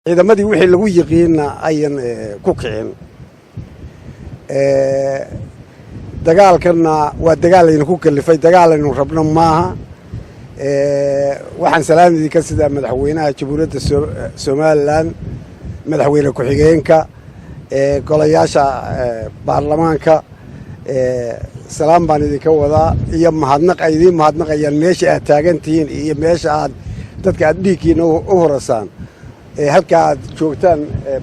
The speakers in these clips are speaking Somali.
ciidamadii wixii lagu yiqiina ayan ku kicin dagaalkana waa dagaal aynu ku kalifay dagaal aynu rabno maaha waxaan salaamidii ka sida madaxweynaha jamhuuriyadda Soomaaliland madaxweyne ku-xigeenka golayaasha baarlamaanka salaam baan idinka wadaa iyo mahadnaqayaan meesha aad taagantihiin iyo meesha aad dadka aad dhiigkiina u horasaan halka aad joogtaan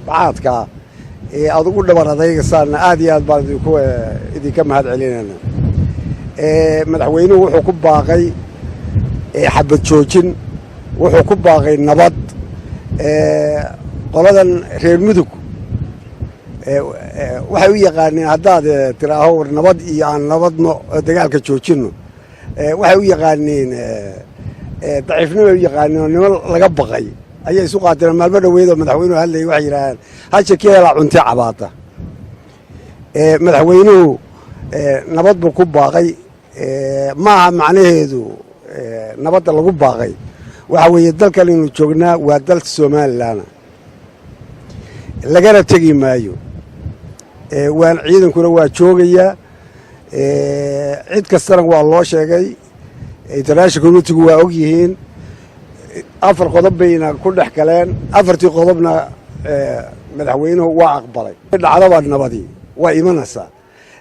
bacaadka aad ugu dhabar adaygasaan aad iyo aad baan idinka mahad celinayna madaxweynuhu wuxuu ku baaqay xabad joojin wuxuu ku baaqay nabad qoladan reer mudug waxay u yaqaaneen haddaad tiraaho war nabad iyo aan nabadno dagaalka joojinno waxay u yaqaaneen daciifnimo ay u yaqaaneen oo niman laga baqay ayay isu qaateen maalmo dhaweedoo madaxweynuhu hadlayay waxay yidhaaheen hasha keelaa cunti cabaata madaxweynuhu nabad buu ku baaqay maaha macnaheedu nabadda lagu baaqay waxa weeye dalkan inuu joognaa waa dalka Soomaaliland lagana tegi maayo waan ciidankuna waa joogayaa cid kastana waa loo sheegay international community waa og yihiin afar qodob bayna ku dhex galeen afartii qodobna madaxweynuhu waa aqbalay dhacdaba nabadii waa imanaysaa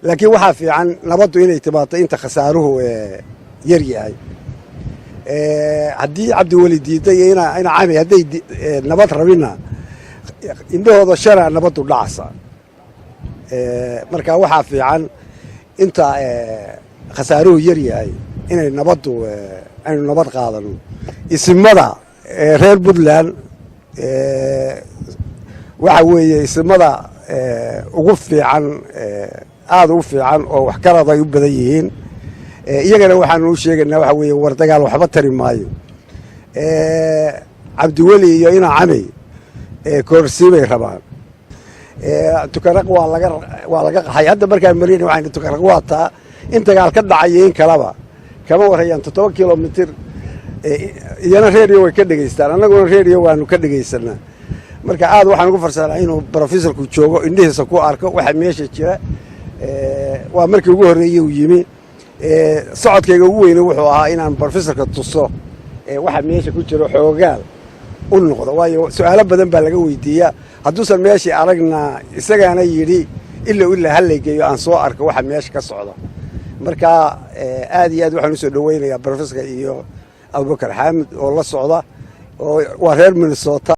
laakiin waxaa fiican nabaddu inay timaado inta khasaaruhu yar yahay haddii cabdiweli diiday ina cami hadday nabad rabina indhahooda shana nabaddu dhacaysa marka waxaa fiican inta khasaaruhu yar yahay inay nabaddu aynu nabad qaadano isimada reer Puntland waxa weeye isimada ugu fiican aad u fiican oo wax karad ay u badan yihiin iyagana waxaan u sheegaynaa waxa weeye war dagaal waxba tari maayo cabdiweli iyo ina cami koorsiibay rabaan tukaraq waa laga qaxay hadda markaan marina waxaan tukaraq waataa in dagaal ka dhacay in kalaba kama warayaan 7 kilomitir iyana radio way ka dhageystaan annaguna radio waanu ka dhageysanaa marka aad waxaan ugu farsaanaa inuu professorku joogo indhihiisa ku arko waxa meesha jira waa markii ugu horeeyay uu yimi socodkayga ugu weyn wuxuu ahaa inaan professorka tuso waxa meesha ku jira xoogaal u noqdo waayo su'aalo badan baa laga weydiiyaa hadduusan meeshii aragna isagaana yidhi ilaa hallaygeeyo aan soo arko waxa meesha ka socda marka aad iyo aad waxaan u soo dhaweynayaa professorka iyo Abubakar Xaamid oo la socda oo waa reer Minnesota